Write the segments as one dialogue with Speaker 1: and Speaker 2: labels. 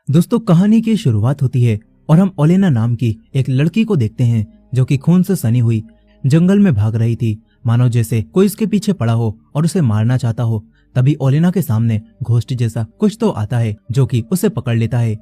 Speaker 1: दोस्तों, कहानी की शुरुआत होती है और हम ओलेना नाम की एक लड़की को देखते हैं जो कि खून से सनी हुई जंगल में भाग रही थी, मानो जैसे कोई उसके पीछे पड़ा हो और उसे मारना चाहता हो। तभी ओलेना के सामने घोस्ट जैसा कुछ तो आता है जो कि उसे पकड़ लेता है।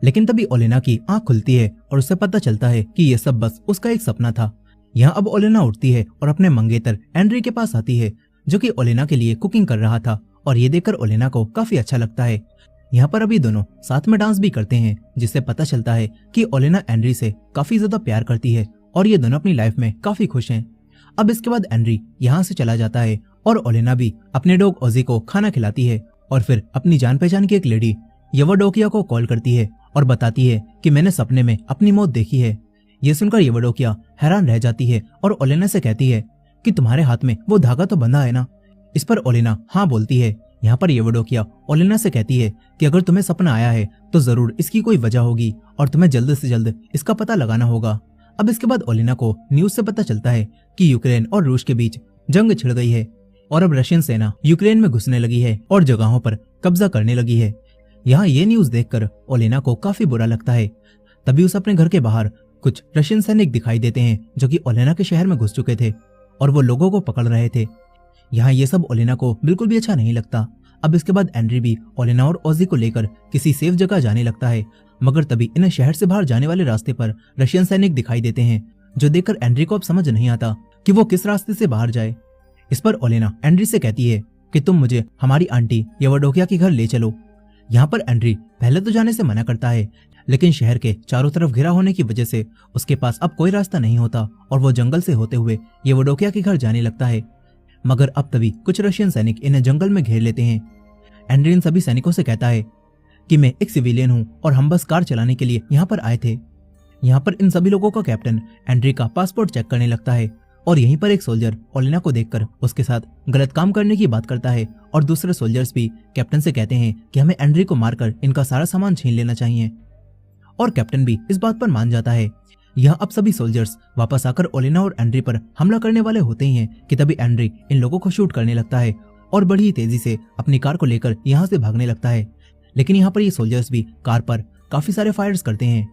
Speaker 1: लेकिन तभी ओलेना की आंख खुलती है और उसे पता चलता है कि यह सब बस उसका एक सपना था। यहाँ अब ओलेना उठती है और अपने मंगेतर एंड्री के पास आती है जो कि ओलेना के लिए कुकिंग कर रहा था, और ये देखकर ओलेना को काफी अच्छा लगता है। यहाँ पर अभी दोनों साथ में डांस भी करते हैं, जिससे पता चलता है कि ओलेना एंड्री से काफी ज्यादा प्यार करती है और ये दोनों अपनी लाइफ में काफी खुश हैं। अब इसके बाद एंड्री यहाँ से चला जाता है और ओलेना भी अपने डॉग ओजी को खाना खिलाती है, और फिर अपनी जान पहचान की एक लेडी यवडोकिया को कॉल करती है और बताती है कि मैंने सपने में अपनी मौत देखी है। ये सुनकर यवडोकिया हैरान रह जाती है और ओलेना से कहती है कि तुम्हारे हाथ में वो धागा तो बंधा है ना। इस पर ओलेना हाँ बोलती है। यहाँ पर यवडोकिया ओलेना से कहती है कि अगर तुम्हें सपना आया है तो जरूर इसकी कोई वजह होगी और तुम्हें जल्द से जल्द इसका पता लगाना होगा। अब इसके बाद ओलेना को न्यूज से पता चलता है कि यूक्रेन और रूस के बीच जंग छिड़ गई है और अब रशियन सेना यूक्रेन में घुसने लगी है और जगहों पर कब्जा करने लगी है। यहाँ ये न्यूज देखकर ओलेना को काफी बुरा लगता है। तभी उसे अपने घर के बाहर कुछ रशियन सैनिक दिखाई देते हैं जो कि ओलेना के शहर में घुस चुके थे और वो लोगों को पकड़ रहे थे। यहाँ ये सब ओलेना को बिल्कुल भी अच्छा नहीं लगता। अब इसके बाद एंड्री भी ओलेना और ओजी को लेकर किसी सेफ जगह जाने लगता है, मगर तभी इन्हें शहर से बाहर जाने वाले रास्ते पर रशियन सैनिक दिखाई देते हैं, जो देखकर एंड्री को अब समझ नहीं आता कि वो किस रास्ते से बाहर जाए। इस पर ओलेना एंड्री से कहती है कि तुम मुझे हमारी आंटी यवडोकिया के घर ले चलो। यहाँ पर एंड्री पहले तो जाने से मना करता है, लेकिन शहर के चारों तरफ घिरा होने की वजह से उसके पास अब कोई रास्ता नहीं होता और वो जंगल से होते हुए यवडोकिया के घर जाने लगता है। मगर अब तभी कुछ रशियन सैनिक इन्हें जंगल में घेर लेते हैं। एंड्री इन सभी सैनिकों से कहता है कि मैं एक सिविलियन हूँ और हम बस कार चलाने के लिए यहाँ पर आए थे। यहाँ पर इन सभी लोगों का कैप्टन एंड्री का पासपोर्ट चेक करने लगता है और यहीं पर एक सोल्जर ओलेना को देखकर उसके साथ गलत काम करने की बात करता है, और दूसरे सोल्जर्स भी कैप्टन से कहते हैं कि हमें एंड्री को मारकर इनका सारा सामान छीन लेना चाहिए, और कैप्टन भी इस बात पर मान जाता है। यहाँ अब सभी सोल्जर्स वापस आकर ओलेना और एंड्री पर हमला करने वाले होते ही हैं कि तभी एंड्री इन लोगों को शूट करने लगता है और बड़ी ही तेजी से अपनी कार को लेकर यहाँ से भागने लगता है। लेकिन यहाँ पर ये सोल्जर्स भी कार पर काफी सारे फायर्स करते हैं,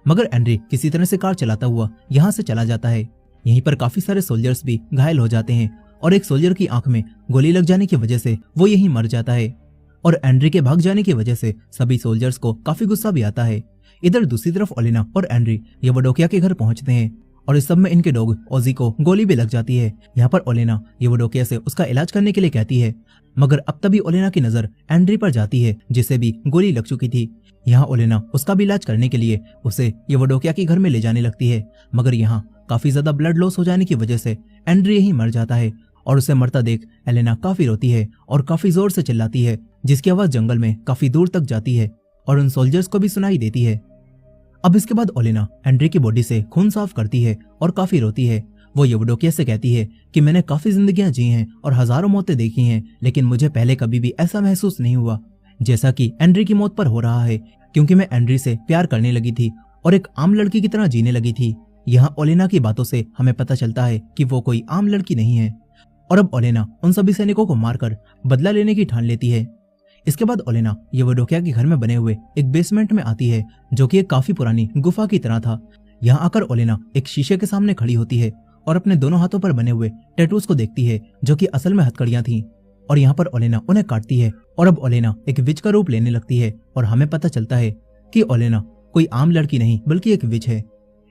Speaker 1: मगर एंड्री किसी तरह से कार चलाता हुआ यहाँ से चला जाता है। यहीं पर काफी सारे सोल्जर्स भी घायल हो जाते हैं और एक सोल्जर की आंख में गोली लग जाने की वजह से वो यहीं मर जाता है, और एंड्री के भाग जाने की वजह से सभी सोल्जर्स को काफी गुस्सा भी आता है। इधर दूसरी तरफ ओलेना और एंड्री यवडोकिया के घर पहुंचते हैं और इस सब में इनके डॉग ओजी को गोली भी लग जाती है। यहाँ पर ओलेना यवडोकिया से उसका इलाज करने के लिए कहती है, मगर अब तभी ओलेना की नजर एंड्री पर जाती है जिसे भी गोली लग चुकी थी। यहाँ ओलेना उसका भी इलाज करने के लिए उसे यवडोकिया के घर में ले जाने लगती है, मगर यहाँ काफी ज्यादा ब्लड लॉस हो जाने की वजह से एंड्री यहीं मर जाता है, और उसे मरता देख एलेना काफी रोती है और काफी जोर से चिल्लाती है, जिसकी आवाज जंगल में काफी दूर तक जाती है और उन सोल्जर्स को भी सुनाई देती है। अब इसके बाद ओलेना एंड्री की बॉडी से खून साफ करती है और काफी रोती है। वो यवडोकिया से कहती है कि मैंने काफी जिंदगियां जी हैं और हजारों मौतें देखी हैं, लेकिन मुझे पहले कभी भी ऐसा महसूस नहीं हुआ जैसा कि एंड्री की मौत पर हो रहा है, क्योंकि मैं एंड्री से प्यार करने लगी थी और एक आम लड़की की तरह जीने लगी थी। यहाँ ओलेना की बातों से हमें पता चलता है कि वो कोई आम लड़की नहीं है, और अब ओलेना उन सभी सैनिकों को मारकर बदला लेने की ठान लेती है। इसके बाद ओलेना यवडोकिया के घर में बने हुए एक बेसमेंट में आती है, जो कि एक काफी पुरानी गुफा की तरह था। यहाँ आकर ओलेना एक शीशे के सामने खड़ी होती है और अपने दोनों हाथों पर बने हुए टैटूज को देखती है, जो कि असल में हथकड़ियां थीं, और यहाँ पर ओलेना उन्हें काटती है और अब ओलेना एक विच का रूप लेने लगती है, और हमें पता चलता है कि ओलेना कोई आम लड़की नहीं बल्कि एक विच है।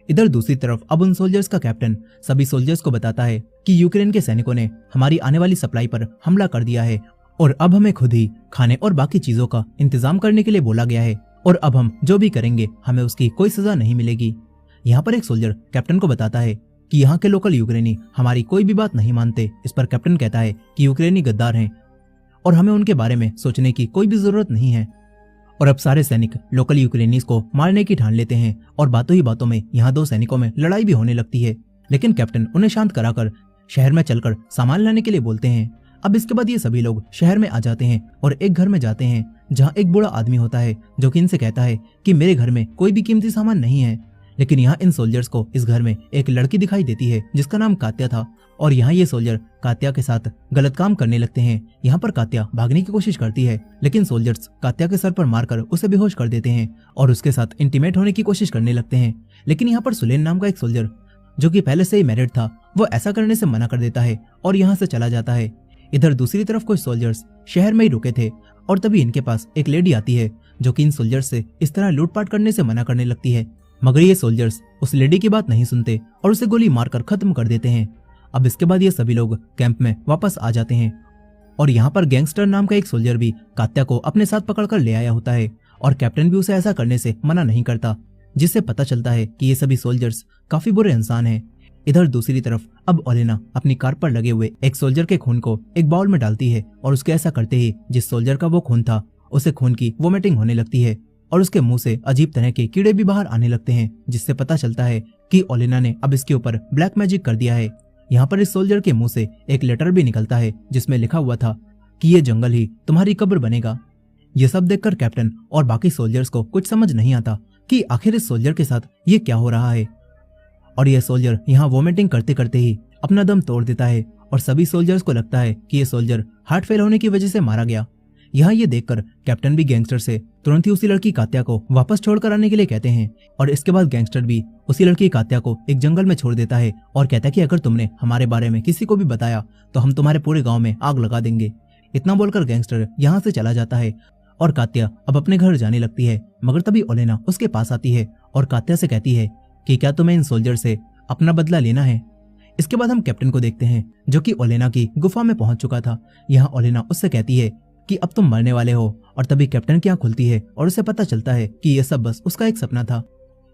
Speaker 1: इधर दूसरी तरफ अब उन सोल्जर्स का कैप्टन सभी सोल्जर्स को बताता है कि यूक्रेन के सैनिकों ने हमारी आने वाली सप्लाई पर हमला कर दिया है और अब हमें खुद ही खाने और बाकी चीजों का इंतजाम करने के लिए बोला गया है, और अब हम जो भी करेंगे हमें उसकी कोई सजा नहीं मिलेगी। यहाँ पर एक सोल्जर कैप्टन को बताता है कि यहाँ के लोकल यूक्रेनी हमारी कोई भी बात नहीं मानते। इस पर कैप्टन कहता है कि यूक्रेनी गद्दार हैं और हमें उनके बारे में सोचने की कोई भी जरूरत नहीं है, और अब सारे सैनिक लोकल यूक्रेनीज को मारने की ठान लेते हैं और बातों ही बातों में यहाँ दो सैनिकों में लड़ाई भी होने लगती है। लेकिन कैप्टन उन्हें शांत कराकर शहर में चलकर सामान लाने के लिए बोलते हैं। अब इसके बाद ये सभी लोग शहर में आ जाते हैं और एक घर में जाते हैं जहाँ एक बूढ़ा आदमी होता है, जो कि इनसे कहता है कि मेरे घर में कोई भी कीमती सामान नहीं है। लेकिन यहाँ इन सोल्जर्स को इस घर में एक लड़की दिखाई देती है जिसका नाम कात्या था। और यहाँ ये सोल्जर कात्या के साथ गलत काम करने लगते हैं। यहाँ पर कात्या भागने की कोशिश करती है, लेकिन सोल्जर्स कात्या के सर पर मारकर उसे बेहोश कर देते हैं और उसके साथ इंटीमेट होने की कोशिश करने लगते हैं। लेकिन यहाँ पर सुलेन नाम का एक सोल्जर, जो कि पहले से ही मैरिड था, वो ऐसा करने से मना कर देता है और यहाँ से चला जाता है। इधर दूसरी तरफ कुछ सोल्जर्स शहर में ही रुके थे और तभी इनके पास एक लेडी आती है जो कि इन सोल्जर्स से इस तरह लूटपाट करने से मना करने लगती है। मगर ये सोल्जर्स उस लेडी की बात नहीं सुनते और उसे गोली मारकर खत्म कर देते हैं। अब इसके बाद ये सभी लोग कैंप में वापस आ जाते हैं और यहाँ पर गैंगस्टर नाम का एक सोल्जर भी कात्या को अपने साथ पकड़कर ले आया होता है और कैप्टन भी उसे ऐसा करने से मना नहीं करता, जिससे पता चलता है कि ये सभी सोल्जर्स काफी बुरे इंसान हैं। इधर दूसरी तरफ अब ओलेना अपनी कार पर लगे हुए एक सोल्जर के खून को एक बाउल में डालती है और उसके ऐसा करते ही जिस सोल्जर का वो खून था उसे खून की वोमिटिंग होने लगती है और उसके मुंह से अजीब तरह के कीड़े भी बाहर आने लगते हैं, जिससे पता चलता है कि ओलेना ने अब इसके ऊपर ब्लैक मैजिक कर दिया है। यहाँ पर इस सोल्जर के मुंह से एक लेटर भी निकलता है जिसमें लिखा हुआ था कि ये जंगल ही तुम्हारी कब्र बनेगा। ये सब देखकर कैप्टन और बाकी सोल्जर्स को कुछ समझ नहीं आता कि आखिर इस सोल्जर के साथ ये क्या हो रहा है। और यह सोल्जर यहाँ वोमिटिंग करते करते ही अपना दम तोड़ देता है और सभी सोल्जर्स को लगता है कि ये सोल्जर हार्ट फेल होने की वजह से मारा गया। यहाँ ये देखकर कैप्टन भी गैंगस्टर से तुरंत ही उसी लड़की कात्या को वापस छोड़कर आने के लिए कहते हैं और इसके बाद गैंगस्टर भी उसी लड़की कात्या को एक जंगल में छोड़ देता है और कहता है कि अगर तुमने हमारे बारे में किसी को भी बताया तो हम तुम्हारे पूरे गाँव में आग लगा देंगे। इतना बोलकर गैंगस्टर यहाँ से चला जाता है और कात्या अब अपने घर जाने लगती है। मगर तभी ओलेना उसके पास आती है और कात्या से कहती है कि क्या तुम्हें इन सोल्जर से अपना बदला लेना है। इसके बाद हम कैप्टन को देखते हैं जो कि ओलेना की गुफा में पहुंच चुका था। यहाँ ओलेना उससे कहती है कि अब तुम मरने वाले हो और तभी कैप्टन की आंख खुलती है और उसे पता चलता है कि यह सब बस उसका एक सपना था।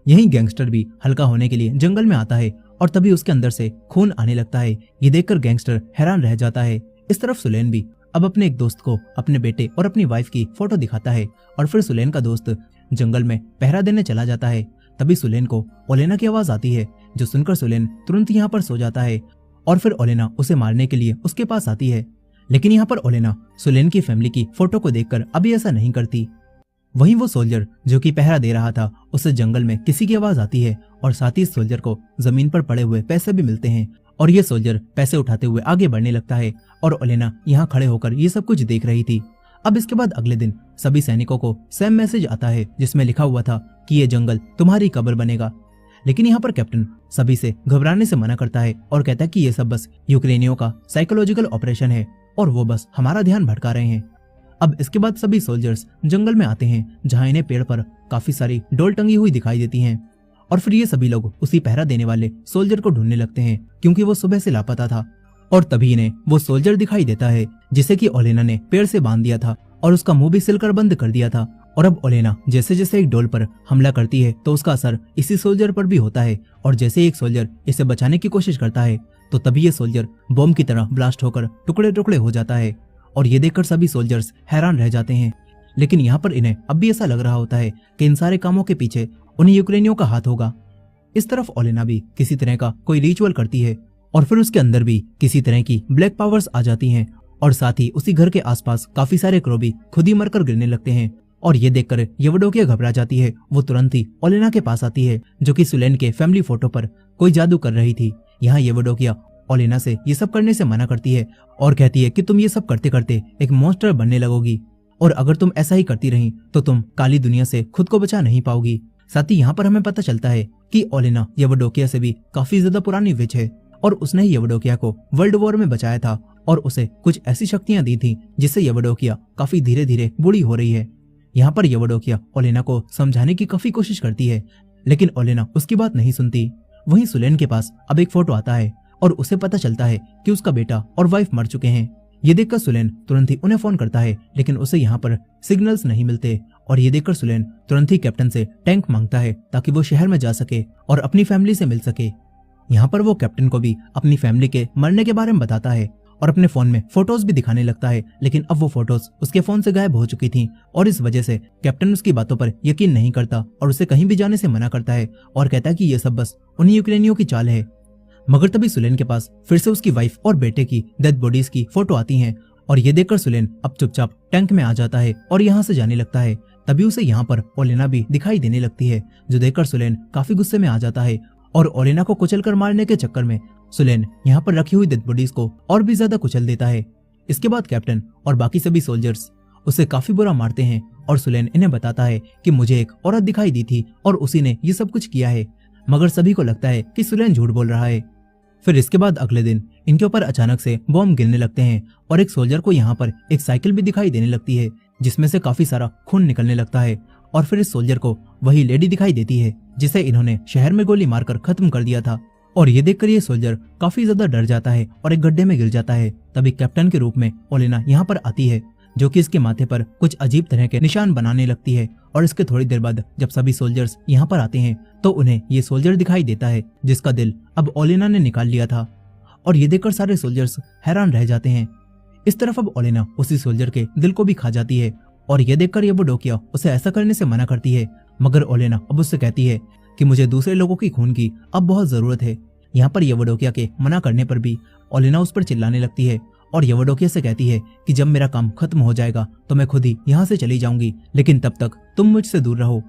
Speaker 1: यही गैंगस्टर भी हल्का होने के लिए जंगल में आता है और तभी उसके अंदर से खून आने लगता है। ये देखकर गैंगस्टर हैरान रह जाता है। इस तरफ सुलेन भी अब अपने एक दोस्त को अपने बेटे और अपनी वाइफ की फोटो दिखाता है और फिर सुलेन का दोस्त जंगल में पहरा देने चला जाता है। तभी सुलेन को ओलेना की आवाज आती है, जो सुनकर सुलेन तुरंत यहाँ पर सो जाता है और फिर ओलेना उसे मारने के लिए उसके पास आती है। लेकिन यहाँ पर ओलेना सुलेन की फैमिली की फोटो को देखकर अभी ऐसा नहीं करती। वहीं वो सोल्जर जो कि पहरा दे रहा था, उसे जंगल में किसी की आवाज आती है और साथ ही सोल्जर को जमीन पर पड़े हुए पैसे भी मिलते हैं और ये सोल्जर पैसे उठाते हुए आगे बढ़ने लगता है और ओलेना यहाँ खड़े होकर ये सब कुछ देख रही थी। अब इसके बाद अगले दिन सभी सैनिकों को सेम मैसेज आता है जिसमें लिखा हुआ था कि ये जंगल तुम्हारी कब्र बनेगा। लेकिन यहाँ पर कैप्टन सभी से घबराने से मना करता है और कहता है कि ये सब बस यूक्रेनियों का साइकोलॉजिकल ऑपरेशन है और वो बस हमारा ध्यान भटका रहे हैं। अब इसके बाद सभी सोल्जर्स जंगल में आते हैं जहाँ इन्हें पेड़ पर काफी सारी डोल टंगी हुई दिखाई देती हैं और फिर ये सभी लोग उसी पहरा देने वाले सोल्जर को ढूंढने लगते हैं क्योंकि वो सुबह से लापता था। और तभी इन्हें वो सोल्जर दिखाई देता है जिसे कि ओलेना ने पेड़ से बांध दिया था और उसका मुंह भी सिलकर बंद कर दिया था। और अब ओलेना जैसे जैसे एक डोल पर हमला करती है तो उसका असर इसी सोल्जर पर भी होता है और जैसे एक सोल्जर इसे बचाने की कोशिश करता है तो तभी ये सोल्जर बॉम्ब की तरह ब्लास्ट होकर टुकड़े टुकड़े हो जाता है और ये देखकर सभी सोल्जर्स हैरान रह जाते हैं। लेकिन यहाँ पर इन्हें अब भी ऐसा लग रहा होता है कि इन सारे कामों के पीछे उन्हें यूक्रेनियों का हाथ होगा। इस तरफ ओलेना भी किसी तरह का कोई रिचुअल करती है और फिर उसके अंदर भी किसी तरह की ब्लैक पावर्स आ जाती हैं और साथ ही उसी घर के आसपास काफी सारे क्रो भी खुद ही मरकर गिरने लगते हैं। और ये देखकर येवडोकिया घबरा जाती है। वो तुरंत ही ओलेना के पास आती है जो कि सुलेन के फैमिली फोटो पर कोई जादू कर रही थी। यहाँ येवडोकिया ओलेना से ये सब करने से मना करती है और कहती है कि तुम ये सब करते करते एक मॉन्स्टर बनने लगोगी और अगर तुम ऐसा ही करती रही तो तुम काली दुनिया से खुद को बचा नहीं पाओगी। साथ ही यहाँ पर हमें पता चलता है कि ओलेना येवडोकिया से भी काफी ज्यादा पुरानी विच है और उसने ही येवडोकिया को वर्ल्ड वॉर में बचाया था और उसे कुछ ऐसी शक्तियां दी थी जिससे येवडोकिया काफी धीरे धीरे बूढ़ी हो रही है। यहाँ पर येवडोकिया ओलेना को समझाने की काफी कोशिश करती है लेकिन ओलेना उसकी बात नहीं सुनती। वहीं सुलेन के पास अब एक फोटो आता है और उसे पता चलता है कि उसका बेटा और वाइफ मर चुके हैं। ये देखकर सुलेन तुरंत ही उन्हें फोन करता है लेकिन उसे यहाँ पर सिग्नल्स नहीं मिलते और ये देखकर सुलेन तुरंत ही कैप्टन से टैंक मांगता है ताकि वो शहर में जा सके और अपनी फैमिली से मिल सके। यहाँ पर वो कैप्टन को भी अपनी फैमिली के मरने के बारे में बताता है और अपने फोन में फोटोज भी दिखाने लगता है लेकिन अब वो फोटोज उसके फोन से गायब हो चुकी थी और इस वजह से कैप्टन उसकी बातों पर यकीन नहीं करता और उसे कहीं भी जाने से मना करता है और कहता है कि ये सब बस उन्हीं यूक्रेनियों की चाल है। मगर तभी सुलेन के पास फिर से उसकी वाइफ और बेटे की डेड बॉडीज की फोटो आती हैं और ये देखकर सुलेन अब चुपचाप टैंक में आ जाता है और यहाँ से जाने लगता है। तभी उसे यहाँ पर ओलेना भी दिखाई देने लगती है, जो देखकर सुलेन काफी गुस्से में आ जाता है और ओलेना को कुचलकर मारने के चक्कर में सुलेन यहाँ पर रखी हुई डेड बॉडीज को और भी ज्यादा कुचल देता है। इसके बाद कैप्टन और बाकी सभी सोल्जर्स उसे काफी बुरा मारते हैं और सुलेन इन्हें बताता है कि मुझे एक औरत दिखाई दी थी और उसी ने ये सब कुछ किया है, मगर सभी को लगता है कि सुलेन झूठ बोल रहा है। फिर इसके बाद अगले दिन इनके ऊपर अचानक से बॉम्ब गिरने लगते हैं और एक सोल्जर को यहाँ पर एक साइकिल भी दिखाई देने लगती है, जिसमें से काफी सारा खून निकलने लगता है। और फिर इस सोल्जर को वही लेडी दिखाई देती है जिसे इन्होंने शहर में गोली मारकर खत्म कर दिया था। और ये देखकर ये सोल्जर काफी ज्यादा डर जाता है और एक गड्ढे में गिर जाता है। तभी कैप्टन के रूप में ओलेना यहाँ पर आती है, जो कि इसके माथे पर कुछ अजीब तरह के निशान बनाने लगती है। और इसके थोड़ी देर बाद जब सभी सोल्जर्स यहाँ पर आते हैं तो उन्हें ये सोल्जर दिखाई देता है जिसका दिल अब ओलेना ने निकाल लिया था। और ये देखकर सारे सोल्जर्स हैरान रह जाते हैं। इस तरफ अब ओलेना उसी सोल्जर के दिल को भी खा जाती है और ये देखकर येवोडोकिया उसे ऐसा करने से मना करती है, मगर ओलेना अब उससे कहती है कि मुझे दूसरे लोगों की खून की अब बहुत जरूरत है। यहाँ पर येवोडोकिया के मना करने पर भी ओलेना उस पर चिल्लाने लगती है और येवोडोकिया से कहती है कि जब मेरा काम खत्म हो जाएगा तो मैं खुद ही यहाँ से चली जाऊंगी, लेकिन तब तक तुम मुझसे दूर रहो।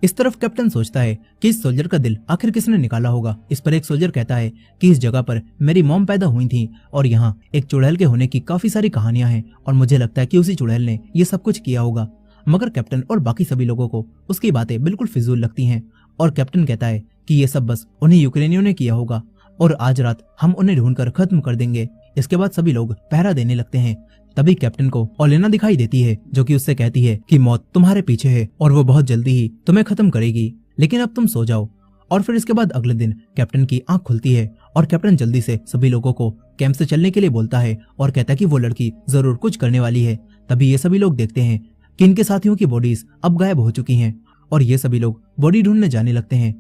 Speaker 1: इस तरफ कैप्टन सोचता है कि इस सोल्जर का दिल आखिर किसने निकाला होगा। इस पर एक सोल्जर कहता है कि इस जगह पर मेरी मॉम पैदा हुई थी और यहाँ एक चुड़ैल के होने की काफी सारी कहानियां हैं और मुझे लगता है कि उसी चुड़ैल ने ये सब कुछ किया होगा। मगर कैप्टन और बाकी सभी लोगों को उसकी बातें बिल्कुल फिजूल लगती हैं और कैप्टन कहता है कि ये सब बस उन्हीं यूक्रेनियों ने किया होगा और आज रात हम उन्हें ढूंढकर खत्म कर देंगे। इसके बाद सभी लोग पहरा देने लगते हैं। तभी कैप्टन को ओलेना दिखाई देती है, जो कि उससे कहती है कि मौत तुम्हारे पीछे है और वो बहुत जल्दी ही तुम्हें खत्म करेगी, लेकिन अब तुम सो जाओ। और फिर इसके बाद अगले दिन कैप्टन की आंख खुलती है और कैप्टन जल्दी से सभी लोगों को कैंप से चलने के लिए बोलता है और कहता है कि वो लड़की जरूर कुछ करने वाली है। तभी ये सभी लोग देखते हैं कि इनके साथियों की बॉडीज अब गायब हो चुकी हैं और ये सभी लोग बॉडी ढूंढने जाने लगते हैं,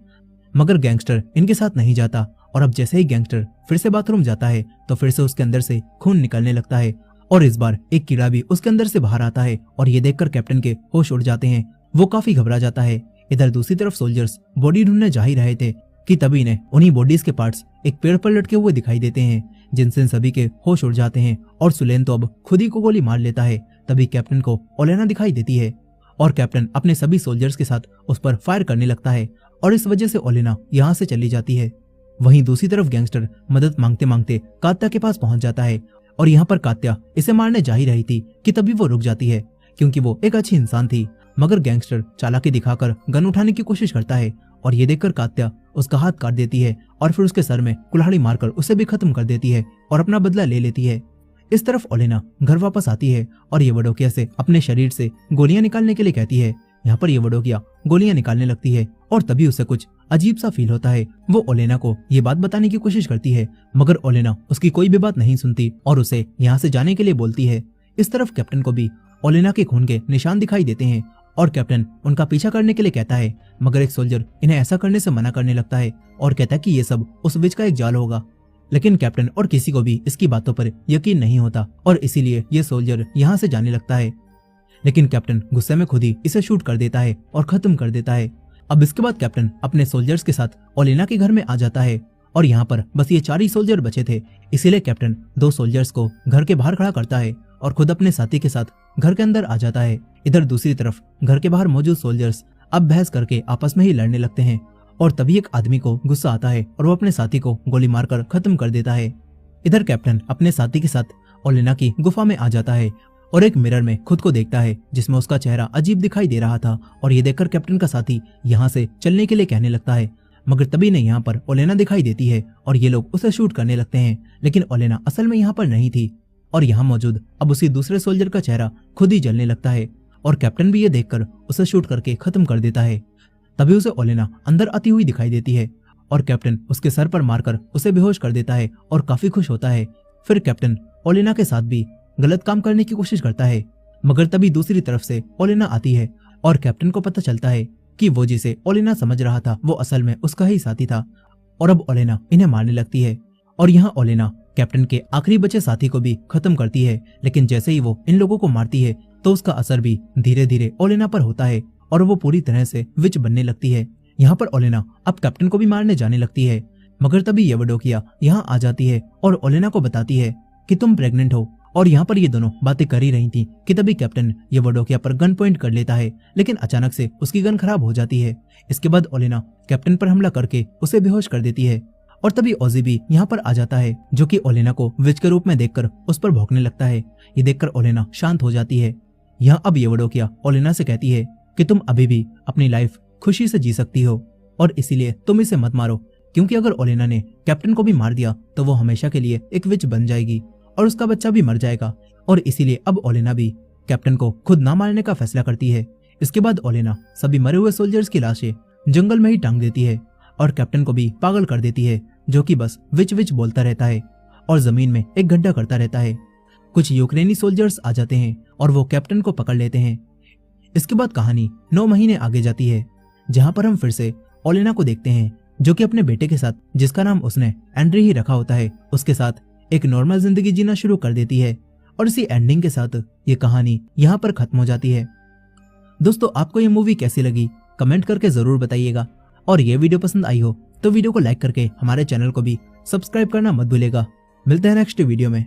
Speaker 1: मगर गैंगस्टर इनके साथ नहीं जाता। और अब जैसे ही गैंगस्टर फिर से बाथरूम जाता है तो फिर से उसके अंदर से खून निकलने लगता है और इस बार एक कीड़ा भी उसके अंदर से बाहर आता है और ये देखकर कैप्टन के होश उड़ जाते हैं। वो काफी घबरा जाता है। इधर दूसरी तरफ सोल्जर्स बॉडी ढूंढने जा ही रहे थे कि तभी इन्हें उन्हीं बॉडीज के पार्ट्स एक पेड़ पर लटके हुए दिखाई देते हैं, जिनसे सभी के होश उड़ जाते हैं और सुलेन तो अब खुद ही को गोली मार लेता है। तभी कैप्टन को ओलेना दिखाई देती है और कैप्टन अपने सभी सोल्जर्स के साथ उस पर फायर करने लगता है और इस वजह से ओलेना यहाँ से चली जाती है। वहीं दूसरी तरफ गैंगस्टर मदद मांगते मांगते कात्या के पास पहुंच जाता है और यहाँ पर कात्या इसे मारने जा ही रही थी कि तभी वो रुक जाती है, क्योंकि वो एक अच्छी इंसान थी। मगर गैंगस्टर चालाकी दिखाकर गन उठाने की कोशिश करता है और ये देखकर कात्या उसका हाथ काट देती है और फिर उसके सर में कुल्हाड़ी मारकर उसे भी खत्म कर देती है और अपना बदला ले लेती है। इस तरफ ओलेना घर वापस आती है और येवोडोकिया से अपने शरीर से गोलियां निकालने के लिए कहती है। यहाँ पर येवोडोकिया गोलियां निकालने लगती है और तभी उसे कुछ अजीब सा फील होता है। वो ओलेना को ये बात बताने की कोशिश करती है, मगर ओलेना उसकी कोई भी बात नहीं सुनती और उसे यहाँ से जाने के लिए बोलती है। इस तरफ कैप्टन को भी ओलेना के खून के निशान दिखाई देते हैं और कैप्टन उनका पीछा करने के लिए कहता है, मगर एक सोल्जर इन्हें ऐसा करने से मना करने लगता है और कहता है कि ये सब उस विच का एक जाल होगा। लेकिन कैप्टन और किसी को भी इसकी बातों पर यकीन नहीं होता और इसीलिए ये सोल्जर यहाँ से जाने लगता है। लेकिन कैप्टन गुस्से में खुद ही इसे शूट कर देता है और खत्म कर देता है। अब इसके बाद कैप्टन अपने सोल्जर्स के साथ ओलेना के घर में आ जाता है और यहाँ पर बस ये 4 ही सोल्जर बचे थे, इसीलिए कैप्टन 2 सोल्जर्स को घर के बाहर खड़ा करता है और खुद अपने साथी के साथ घर के अंदर आ जाता है। इधर दूसरी तरफ घर के बाहर मौजूद सोल्जर्स अब बहस करके आपस में ही लड़ने लगते हैं और तभी एक आदमी को गुस्सा आता है और वो अपने साथी को गोली मारकर खत्म कर देता है। इधर कैप्टन अपने साथी के साथ ओलेना की गुफा में आ जाता है और एक मिरर में खुद को देखता है, जिसमें उसका चेहरा अजीब दिखाई दे रहा था और ये देखकर कैप्टन का साथी यहाँ से चलने के लिए कहने लगता है, मगर तभी ने यहाँ पर ओलेना दिखाई देती है और ये लोग उसे शूट करने लगते हैं। लेकिन ओलेना असल में यहाँ पर नहीं थी और यहाँ मौजूद अब उसी दूसरे सोल्जर का चेहरा खुद ही जलने लगता है और कैप्टन भी ये देखकर उसे शूट करके खत्म कर देता है। तभी उसे ओलेना अंदर आती हुई दिखाई देती है और कैप्टन उसके सर पर मारकर उसे बेहोश कर देता है और काफी खुश होता है। फिर कैप्टन ओलेना के साथ भी गलत काम करने की कोशिश करता है, मगर तभी दूसरी तरफ से ओलेना आती है और कैप्टन को पता चलता है कि वो जिसे ओलेना समझ रहा था वो असल में उसका ही साथी था और अब ओलेना इन्हें मारने लगती है। और यहाँ ओलेना कैप्टन के आखिरी बचे साथी को भी खत्म करती है, लेकिन जैसे ही वो इन लोगों को मारती है तो उसका असर भी धीरे धीरे ओलेना पर होता है और वो पूरी तरह से विच बनने लगती है। यहाँ पर ओलेना अब कैप्टन को भी मारने जाने लगती है, मगर तभी येवोडोकिया यहाँ आ जाती है और ओलेना को बताती है कि तुम प्रेग्नेंट हो और यहाँ पर ये दोनों बातें कर ही रही थी कि तभी कैप्टन ये वडोकिया पर गन पॉइंट कर लेता है, लेकिन अचानक से उसकी गन खराब हो जाती है। इसके बाद ओलेना कैप्टन पर हमला करके उसे बेहोश कर देती है और तभी ओजी भी यहाँ पर आ जाता है, जो कि ओलेना को विच के रूप में देखकर उस पर भौंकने लगता है। ये देखकर ओलेना शांत हो जाती है। यहाँ अब ये वडोकिया ओलेना से कहती है कि तुम अभी भी अपनी लाइफ खुशी से जी सकती हो और इसीलिए तुम इसे मत मारो, क्योंकि अगर ओलेना ने कैप्टन को भी मार दिया तो वो हमेशा के लिए एक विच बन जाएगी और उसका बच्चा भी मर जाएगा। और इसीलिए अब ओलेना भी कैप्टन को खुद ना मारने का फैसला करती है। इसके बाद ओलेना सभी मरे हुए सोल्जर्स की लाशें जंगल में ही टांग देती है और कैप्टन को भी पागल कर देती है, जो कि बस विच विच बोलता रहता है और जमीन में एक गड्ढा करता रहता है। कुछ यूक्रेनी सोल्जर्स आ जाते हैं और वो कैप्टन को पकड़ लेते हैं। इसके बाद कहानी 9 महीने आगे जाती है, जहां पर हम फिर से ओलेना को देखते हैं, जो कि अपने बेटे के साथ, जिसका नाम उसने एंड्री ही रखा होता है, उसके साथ एक नॉर्मल जिंदगी जीना शुरू कर देती है। और इसी एंडिंग के साथ ये कहानी यहाँ पर खत्म हो जाती है। दोस्तों, आपको ये मूवी कैसी लगी कमेंट करके जरूर बताइएगा, और ये वीडियो पसंद आई हो तो वीडियो को लाइक करके हमारे चैनल को भी सब्सक्राइब करना मत भूलिएगा। मिलते हैं नेक्स्ट वीडियो में।